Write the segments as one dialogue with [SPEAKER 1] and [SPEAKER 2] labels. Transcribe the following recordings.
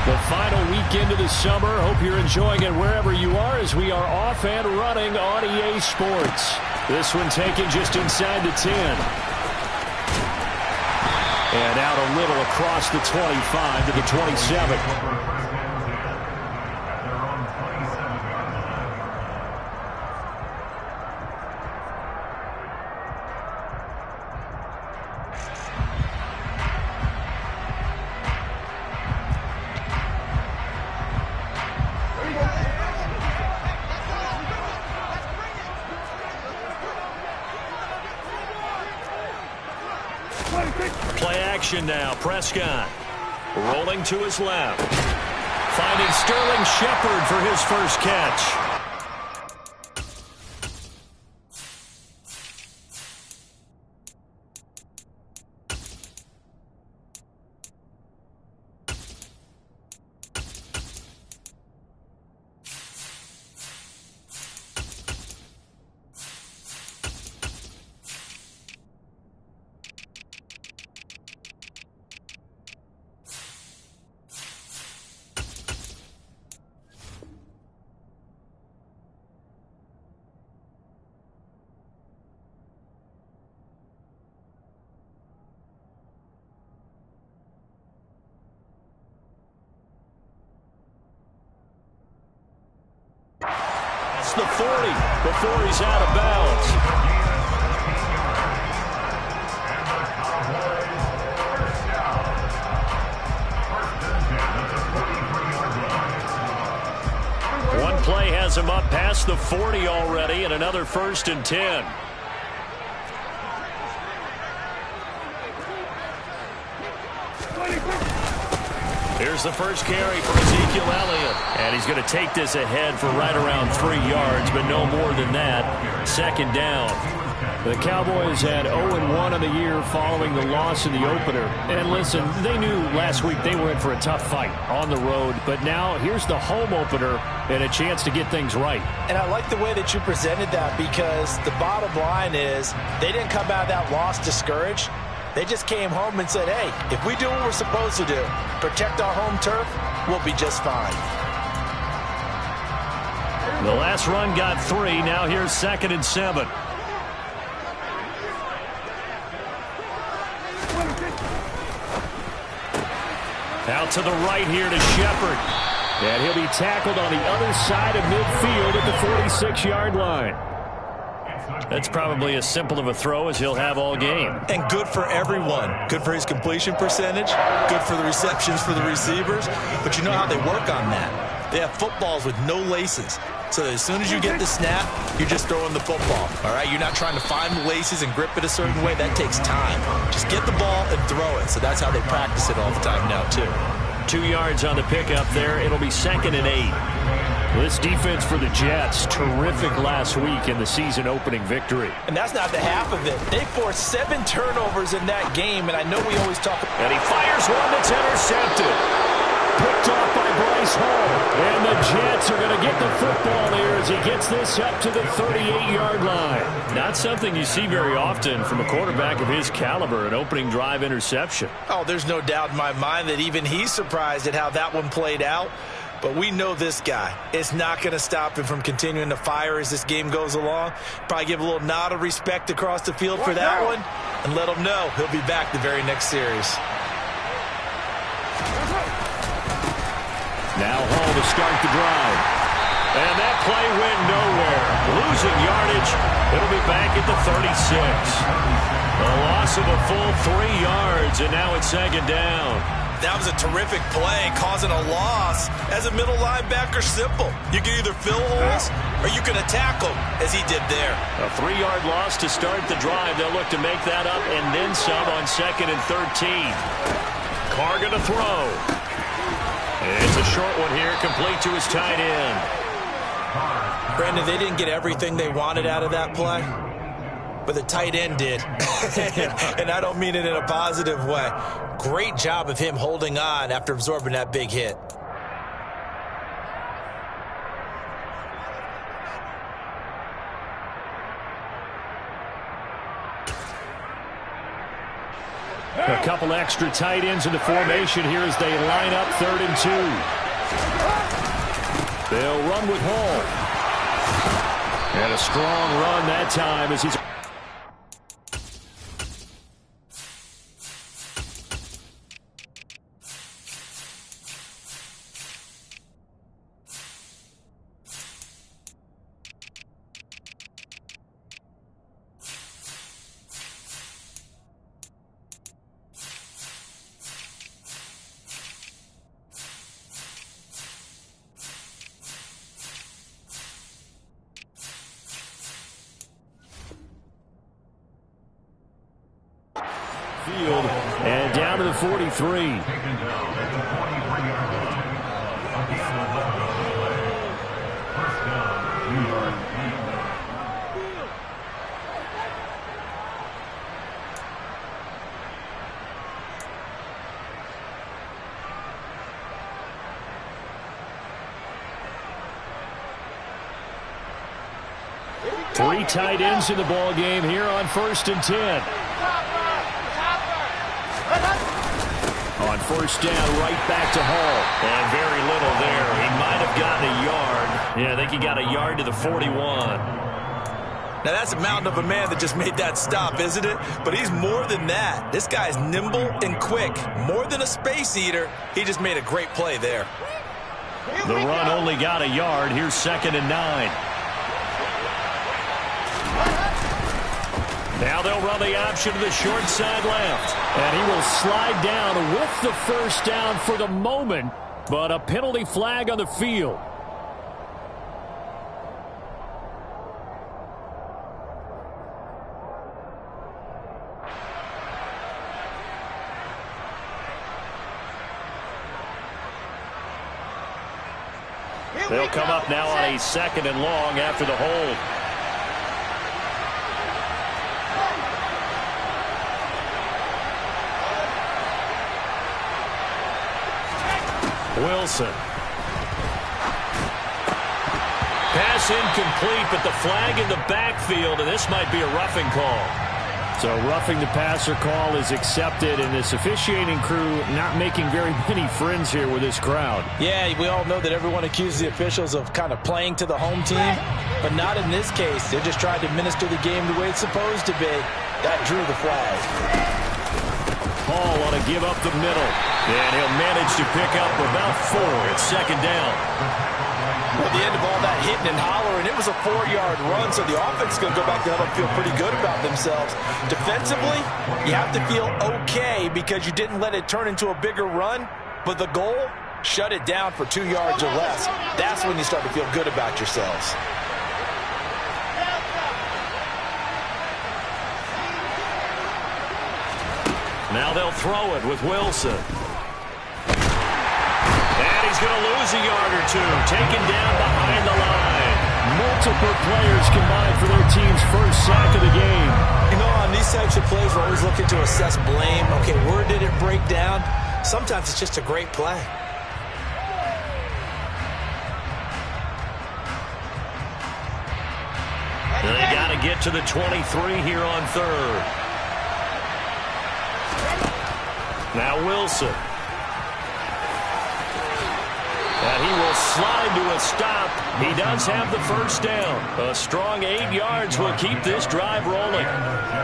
[SPEAKER 1] The final weekend of the summer. Hope you're enjoying it wherever you are as we are off and running on EA Sports. This one taken just inside the 10. And out a little across the 25 to the 27. Play action now. Prescott rolling to his left. Finding Sterling Shepard for his first catch. The 40 before he's out of bounds. One play has him up past the 40 already, and another 1st and 10. Here's the first carry for Ezekiel Elliott. And he's going to take this ahead for right around 3 yards, but no more than that. 2nd down. The Cowboys had 0-1 on the year following the loss in the opener. And listen, they knew last week they were in for a tough fight on the road. But now here's the home opener and a chance to get things right.
[SPEAKER 2] And I like the way that you presented that, because the bottom line is they didn't come out of that loss discouraged. They just came home and said, hey, if we do what we're supposed to do, protect our home turf, we'll be just fine.
[SPEAKER 1] The last run got 3. Now here's 2nd and 7. Out to the right here to Shepard. And he'll be tackled on the other side of midfield at the 46-yard line. That's probably as simple of a throw as he'll have all game.
[SPEAKER 3] And good for everyone. Good for his completion percentage. Good for the receptions for the receivers. But you know how they work on that. They have footballs with no laces. So that as soon as you get the snap, you're just throwing the football. All right? You're not trying to find the laces and grip it a certain way. That takes time. Just get the ball and throw it. So that's how they practice it all the time now, too.
[SPEAKER 1] 2 yards on the pickup there. It'll be 2nd and 8. This defense for the Jets, terrific last week in the season opening victory.
[SPEAKER 2] And that's not the half of it. They forced 7 turnovers in that game, and I know we always talk about.
[SPEAKER 1] And he fires one that's intercepted. Picked off by Bryce Hall. And the Jets are going to get the football here as he gets this up to the 38-yard line. Not something you see very often from a quarterback of his caliber, an opening drive interception.
[SPEAKER 2] Oh, there's no doubt in my mind that even he's surprised at how that one played out. But we know this guy. It's not going to stop him from continuing to fire as this game goes along. Probably give a little nod of respect across the field for that one, and let him know he'll be back the very next series.
[SPEAKER 1] Now Hall to start the drive. And that play went nowhere. Losing yardage. It'll be back at the 36. A loss of a full 3 yards, and now it's 2nd down.
[SPEAKER 2] That was a terrific play, causing a loss. As a middle linebacker, simple. You can either fill holes or you can attack them, as he did there.
[SPEAKER 1] A 3-yard loss to start the drive. They'll look to make that up and then some on 2nd and 13. Carr going to throw. It's a short one here, complete to his tight end.
[SPEAKER 2] Brandon, they didn't get everything they wanted out of that play, but the tight end did. And I don't mean it in a positive way. Great job of him holding on after absorbing that big hit.
[SPEAKER 1] A couple extra tight ends in the formation here as they line up 3rd and 2. They'll run with Hall. And a strong run that time as he's... field and down to the 43. Three tight ends in the ball game here on 1st and 10. On 1st down, right back to Hall. And very little there. He might have gotten a yard. Yeah, I think he got a yard to the 41.
[SPEAKER 2] Now, that's a mountain of a man that just made that stop, isn't it? But he's more than that. This guy's nimble and quick. More than a space eater. He just made a great play there.
[SPEAKER 1] The run only got a yard. Here's 2nd and 9. Now they'll run the option to the short side left. And he will slide down with the 1st down for the moment. But a penalty flag on the field. They'll come up now on a 2nd and long after the hold. Wilson. Pass incomplete, but the flag in the backfield, and this might be a roughing call. So roughing the passer call is accepted, and this officiating crew not making very many friends here with this crowd.
[SPEAKER 2] Yeah, we all know that everyone accuses the officials of kind of playing to the home team, but not in this case. They're just trying to administer the game the way it's supposed to be. That drew the flag.
[SPEAKER 1] Hall want to give up the middle, and he'll manage to pick up about 4 at 2nd down.
[SPEAKER 2] Well, at the end of all that hitting and hollering, it was a 4-yard run, so the offense is going to go back to them and feel pretty good about themselves. Defensively, you have to feel okay because you didn't let it turn into a bigger run, but the goal, shut it down for 2 yards or less. That's when you start to feel good about yourselves.
[SPEAKER 1] Now they'll throw it with Wilson. And he's going to lose a yard or 2. Taken down behind the line. Multiple players combined for their team's 1st sack of the game.
[SPEAKER 2] You know, on these types of plays, we're always looking to assess blame. Okay, where did it break down? Sometimes it's just a great play.
[SPEAKER 1] And they got to get to the 23 here on 3rd. Now Wilson. And he will slide to a stop. He does have the 1st down. A strong 8 yards will keep this drive rolling.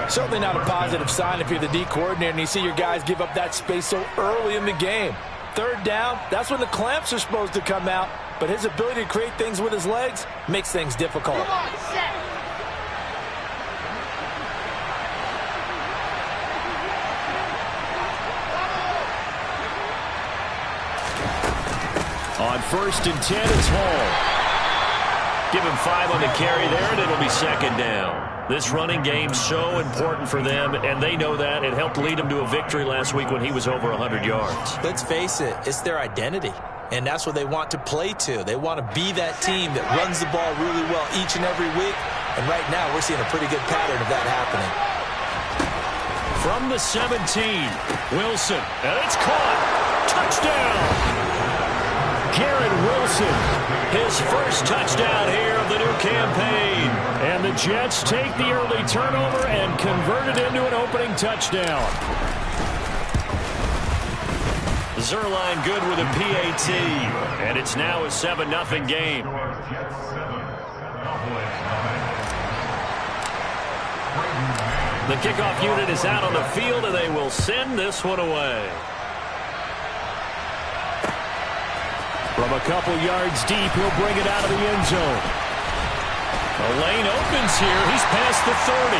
[SPEAKER 2] Certainly not a positive sign if you're the D coordinator and you see your guys give up that space so early in the game. 3rd down, that's when the clamps are supposed to come out. But his ability to create things with his legs makes things difficult. Come on, set.
[SPEAKER 1] On 1st and 10, it's Hall. Give him 5 on the carry there, and it'll be 2nd down. This running game's so important for them, and they know that. It helped lead them to a victory last week when he was over 100 yards.
[SPEAKER 2] Let's face it, it's their identity, and that's what they want to play to. They want to be that team that runs the ball really well each and every week, and right now we're seeing a pretty good pattern of that happening.
[SPEAKER 1] From the 17, Wilson, and it's caught. Touchdown! Garrett Wilson, his 1st touchdown here of the new campaign. And the Jets take the early turnover and convert it into an opening touchdown. Zerline good with a PAT. And it's now a 7-0 game. The kickoff unit is out on the field, and they will send this one away. From a couple yards deep, he'll bring it out of the end zone. The lane opens here. He's past the 30.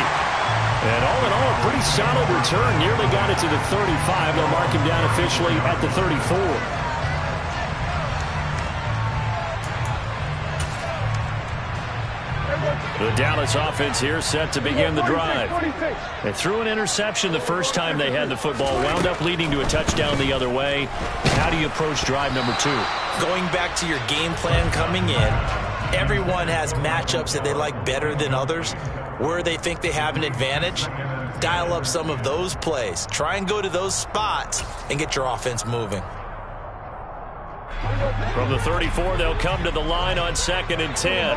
[SPEAKER 1] And all in all, a pretty solid return. Nearly got it to the 35. They'll mark him down officially at the 34. The Dallas offense here set to begin the drive. They threw an interception the first time they had the football, wound up leading to a touchdown the other way. How do you approach drive number 2?
[SPEAKER 2] Going back to your game plan coming in, everyone has matchups that they like better than others, where they think they have an advantage. Dial up some of those plays. Try and go to those spots and get your offense moving.
[SPEAKER 1] From the 34, they'll come to the line on 2nd and 10.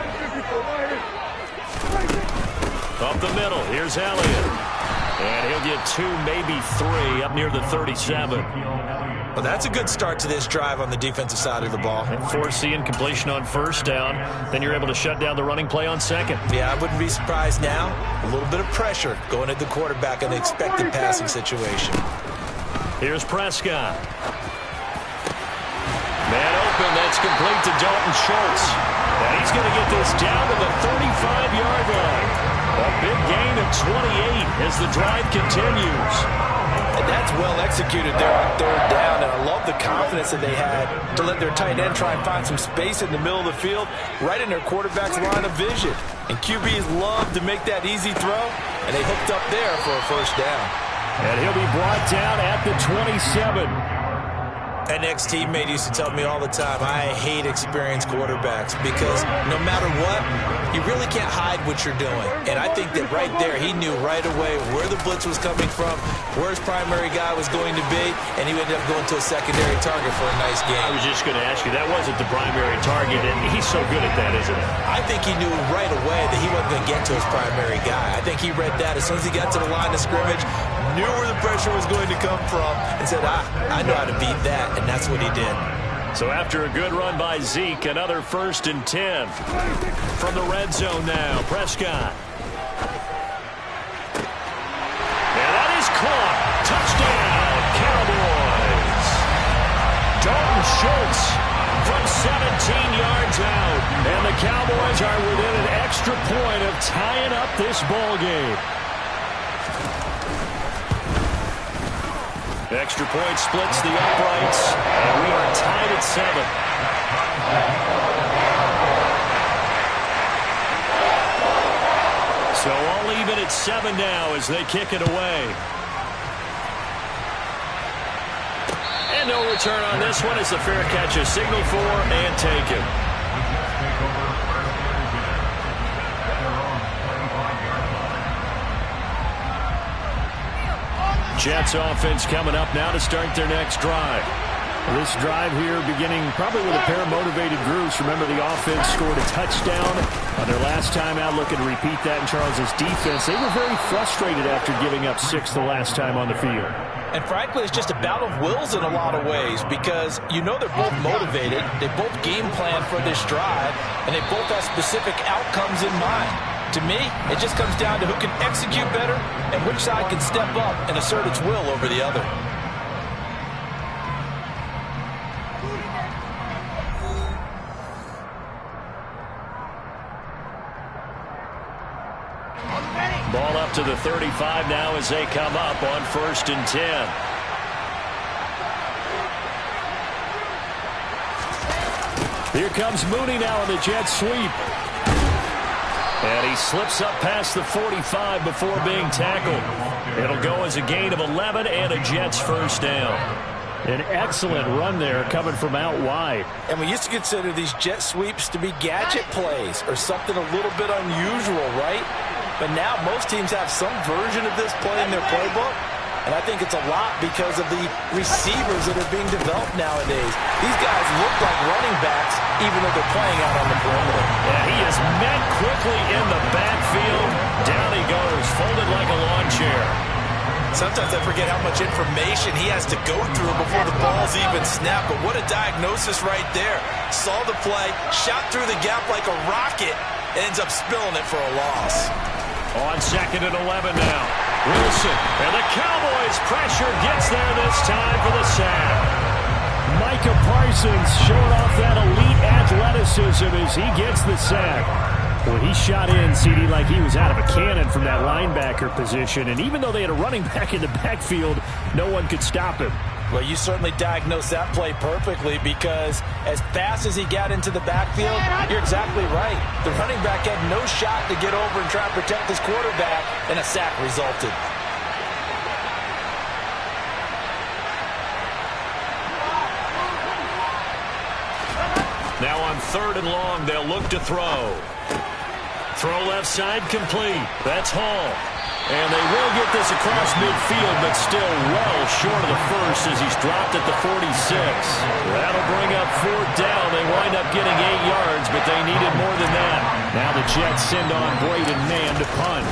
[SPEAKER 1] Up the middle, here's Elliott. And he'll get 2, maybe 3, up near the 37.
[SPEAKER 2] Well, that's a good start to this drive on the defensive side of the ball.
[SPEAKER 1] And force the incompletion on 1st down. Then you're able to shut down the running play on 2nd.
[SPEAKER 2] Yeah, I wouldn't be surprised now. A little bit of pressure going at the quarterback in the expected passing situation.
[SPEAKER 1] Here's Prescott. Man open, that's complete to Dalton Schultz. And he's going to get this down to the 35-yard line. A big gain of 28 as the drive continues.
[SPEAKER 2] And that's well executed there on 3rd down. And I love the confidence that they had to let their tight end try and find some space in the middle of the field, right in their quarterback's line of vision. And QBs love to make that easy throw, and they hooked up there for a 1st down.
[SPEAKER 1] And he'll be brought down at the 27.
[SPEAKER 2] An ex-teammate used to tell me all the time, I hate experienced quarterbacks because no matter what, you really can't hide what you're doing. And I think that right there, he knew right away where the blitz was coming from, where his primary guy was going to be, and he ended up going to a secondary target for a nice game.
[SPEAKER 1] I was just going to ask you, that wasn't the primary target, and he's so good at that, isn't he?
[SPEAKER 2] I think he knew right away that he wasn't going to get to his primary guy. I think he read that as soon as he got to the line of scrimmage, knew where the pressure was going to come from, and said, I know how to beat that. And that's what he did.
[SPEAKER 1] So after a good run by Zeke, another 1st and 10. From the red zone now, Prescott. And that is caught. Touchdown, Cowboys. Dalton Schultz from 17 yards out. And the Cowboys are within an extra point of tying up this ball game. Extra point splits the uprights, and we are tied at 7. So all even at 7 now as they kick it away. And no return on this one as the fair catch is signaled for and taken. Jets offense coming up now to start their next drive. This drive here beginning probably with a pair of motivated groups. Remember, the offense scored a touchdown on their last time out. Looking to repeat that in Charles's defense. They were very frustrated after giving up 6 the last time on the field.
[SPEAKER 2] And frankly, it's just a battle of wills in a lot of ways because you know they're both motivated. They both game plan for this drive, and they both have specific outcomes in mind. To me, it just comes down to who can execute better and which side can step up and assert its will over the other.
[SPEAKER 1] Ball up to the 35 now as they come up on 1st and 10. Here comes Mooney now on the jet sweep. And he slips up past the 45 before being tackled. It'll go as a gain of 11 and a Jets 1st down. An excellent run there coming from out wide.
[SPEAKER 2] And we used to consider these jet sweeps to be gadget plays or something a little bit unusual, right? But now most teams have some version of this play in their playbook. And I think it's a lot because of the receivers that are being developed nowadays. These guys look like running backs even though they're playing out on the perimeter.
[SPEAKER 1] Yeah, he is met quickly in the backfield. Down he goes, folded like a lawn chair.
[SPEAKER 2] Sometimes I forget how much information he has to go through before the ball ball's even snap, but what a diagnosis right there. Saw the play, shot through the gap like a rocket, ends up spilling it for a loss.
[SPEAKER 1] On 2nd and 11 now. Wilson, and the Cowboys pressure gets there this time for the sack. Micah Parsons showing off that elite athleticism as he gets the sack. Well, he shot in, CD, like he was out of a cannon from that linebacker position. And even though they had a running back in the backfield, no one could stop him.
[SPEAKER 2] Well, you certainly diagnosed that play perfectly because as fast as he got into the backfield, you're exactly right. The running back had no shot to get over and try and protect his quarterback, and a sack resulted.
[SPEAKER 1] Now on 3rd and long, they'll look to throw. Throw left side complete. That's Hall. And they will get this across midfield, but still well short of the first as he's dropped at the 46. That'll bring up 4th down. They wind up getting 8 yards, but they needed more than that. Now the Jets send on Braden Mann to punt.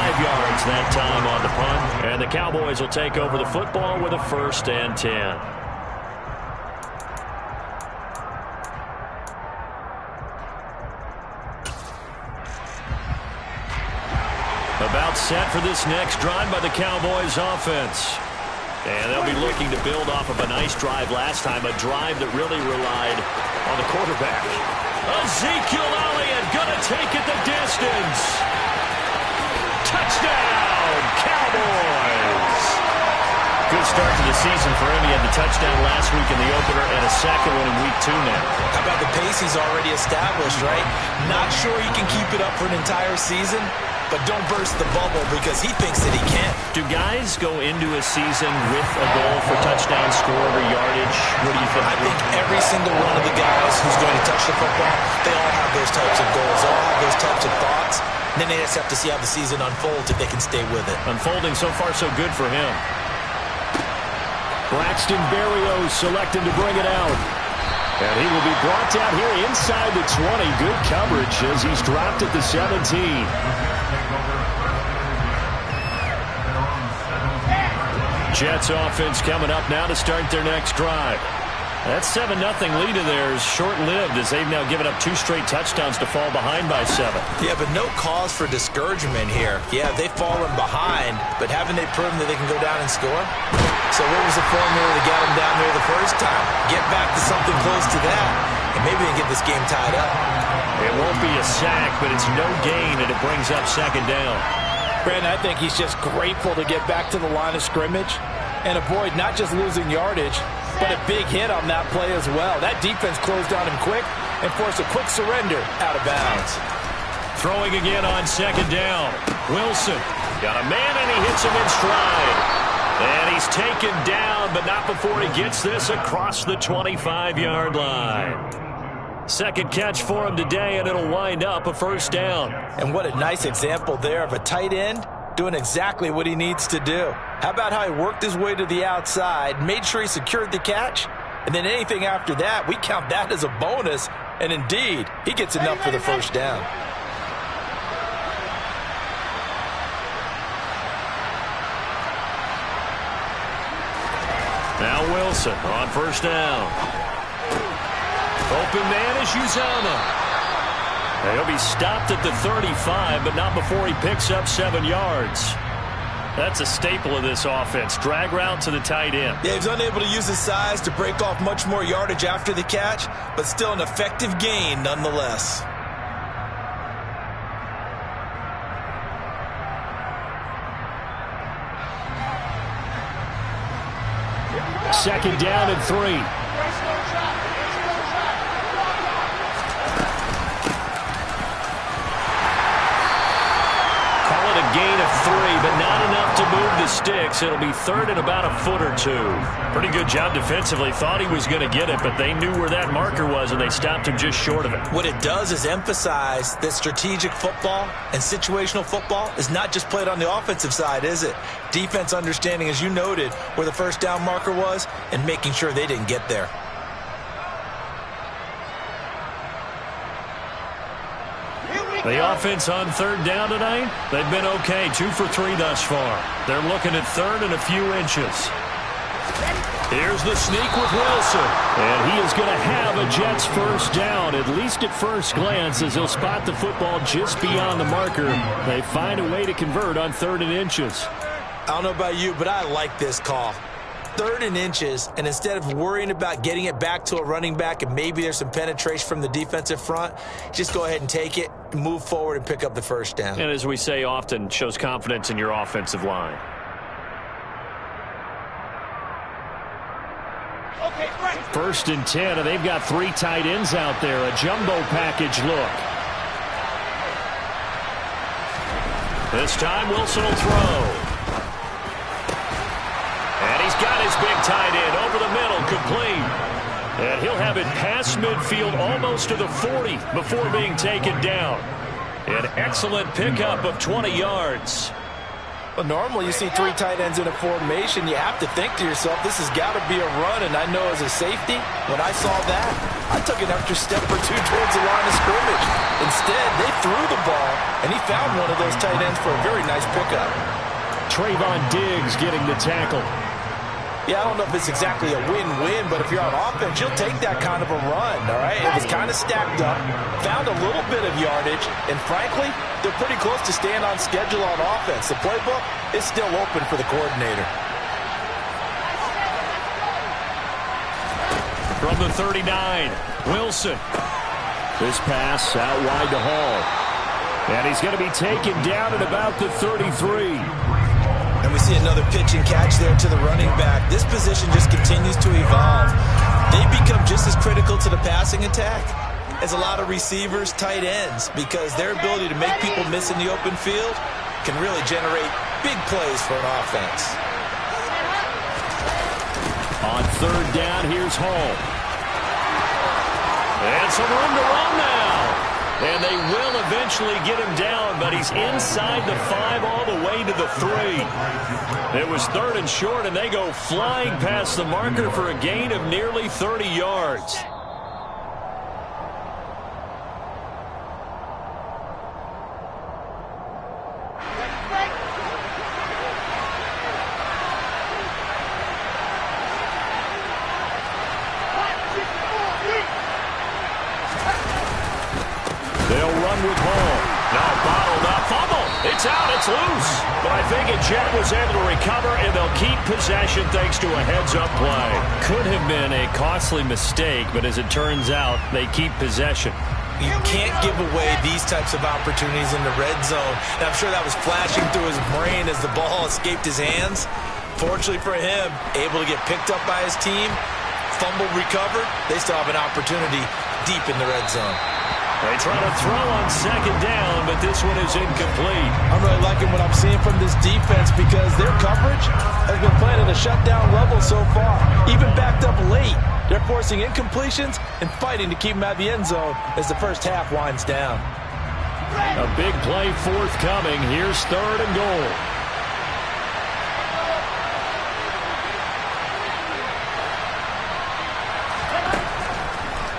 [SPEAKER 1] Yards that time on the punt, and the Cowboys will take over the football with a 1st and 10. About set for this next drive by the Cowboys offense. And they'll be looking to build off of a nice drive last time, a drive that really relied on the quarterback. Ezekiel Elliott gonna take it the distance. Touchdown, Cowboys! Good start to the season for him. He had the touchdown last week in the opener and a second one in week 2 now.
[SPEAKER 2] How about the pace he's already established, right? Not sure he can keep it up for an entire season, but don't burst the bubble because he thinks that he can.
[SPEAKER 1] Do guys go into a season with a goal for touchdown scored or yardage? What do you think?
[SPEAKER 2] I think every single one of the guys who's going to touch the football, they all have those types of goals. They all have those types of thoughts. And then they just have to see how the season unfolds if they can stay with it.
[SPEAKER 1] Unfolding so far so good for him. Braxton Berrios selecting to bring it out. And he will be brought down here inside the 20. Good coverage as he's dropped at the 17. Jets offense coming up now to start their next drive. That 7-0 lead of theirs short-lived as they've now given up 2 straight touchdowns to fall behind by 7.
[SPEAKER 2] Yeah, but no cause for discouragement here. Yeah, they've fallen behind, but haven't they proven that they can go down and score? So what was the formula that got them down there the first time? Get back to something close to that, and maybe they can get this game tied up.
[SPEAKER 1] It won't be a sack, but it's no gain, and it brings up 2nd down.
[SPEAKER 2] Brandon, I think he's just grateful to get back to the line of scrimmage and avoid not just losing yardage, but a big hit on that play as well. That defense closed on him quick and forced a quick surrender out of bounds.
[SPEAKER 1] Throwing again on 2nd down. Wilson got a man and he hits him in stride. And he's taken down, but not before he gets this across the 25-yard line. 2nd catch for him today, and it'll wind up a 1st down.
[SPEAKER 2] And what a nice example there of a tight end doing exactly what he needs to do. How about how he worked his way to the outside, made sure he secured the catch, and then anything after that, we count that as a bonus, and indeed, he gets enough for the 1st down.
[SPEAKER 1] Now Wilson on 1st down. Open man is Uzama. He'll be stopped at the 35, but not before he picks up 7 yards. That's a staple of this offense. Drag route to the tight end.
[SPEAKER 2] Yeah, he's unable to use his size to break off much more yardage after the catch, but still an effective gain nonetheless.
[SPEAKER 1] Second down and 3. Gain of 3, but not enough to move the sticks. It'll be 3rd and about a foot or 2. Pretty good job defensively. Thought he was going to get it, but they knew where that marker was, and they stopped him just short of it.
[SPEAKER 2] What it does is emphasize that strategic football and situational football is not just played on the offensive side, is it? Defense understanding, as you noted, where the 1st down marker was and making sure they didn't get there.
[SPEAKER 1] The offense on third down tonight, they've been okay, 2 for 3 thus far. They're looking at third and a few inches. Here's the sneak with Wilson. And he is going to have a Jets first down, at least at first glance, as he'll spot the football just beyond the marker. They find a way to convert on 3rd and inches.
[SPEAKER 2] I don't know about you, but I like this call. 3rd and inches, and instead of worrying about getting it back to a running back and maybe there's some penetration from the defensive front, just go ahead and take it, move forward, and pick up the first down.
[SPEAKER 1] And as we say often, shows confidence in your offensive line. First and 10, and they've got 3 tight ends out there. A jumbo package look. This time Wilson will throw. And he's got his big tight end over the middle, complete. And he'll have it past midfield almost to the 40 before being taken down. An excellent pickup of 20 yards.
[SPEAKER 2] Well, normally you see 3 tight ends in a formation. You have to think to yourself, this has got to be a run. And I know as a safety, when I saw that, I took an extra step or 2 towards the line of scrimmage. Instead, they threw the ball, and he found one of those tight ends for a very nice pickup.
[SPEAKER 1] Trayvon Diggs getting the tackle.
[SPEAKER 2] Yeah, I don't know if it's exactly a win-win, but if you're on offense, you'll take that kind of a run, all right? It was kind of stacked up, found a little bit of yardage, and frankly, they're pretty close to staying on schedule on offense. The playbook is still open for the coordinator.
[SPEAKER 1] From the 39, Wilson. This pass out wide to Hall. And he's going to be taken down at about the 33.
[SPEAKER 2] And we see another pitch and catch there to the running back. This position just continues to evolve. They become just as critical to the passing attack as a lot of receivers, tight ends, because their ability to make people miss in the open field can really generate big plays for an offense.
[SPEAKER 1] On 3rd down, here's Hall. And some room to run now. And they will eventually get him down, but he's inside the 5 all the way to the 3. It was 3rd and short, and they go flying past the marker for a gain of nearly 30 yards. They'll run with Hall. Now bottled up. Fumble. It's out. It's loose. But I think a Jet was able to recover, and they'll keep possession thanks to a heads-up play. Could have been a costly mistake, but as it turns out, they keep possession.
[SPEAKER 2] You can't give away these types of opportunities in the red zone. And I'm sure that was flashing through his brain as the ball escaped his hands. Fortunately for him, able to get picked up by his team, fumble recovered. They still have an opportunity deep in the red zone.
[SPEAKER 1] They try to throw on 2nd down, but this one is incomplete.
[SPEAKER 2] I'm really liking what I'm seeing from this defense because their coverage has been playing at a shutdown level so far. Even backed up late, they're forcing incompletions and fighting to keep them out of the end zone as the first half winds down.
[SPEAKER 1] A big play forthcoming. Here's 3rd and goal.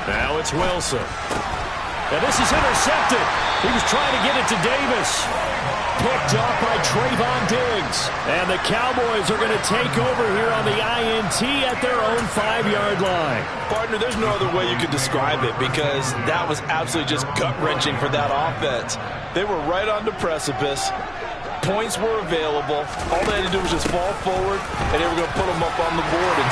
[SPEAKER 1] Now it's Wilson. And this is intercepted. He was trying to get it to Davis. Picked off by Trayvon Diggs. And the Cowboys are going to take over here on the INT at their own 5-yard line.
[SPEAKER 2] Partner, there's no other way you could describe it because that was absolutely just gut-wrenching for that offense. They were right on the precipice. Points were available. All they had to do was just fall forward, and they were going to put them up on the board. And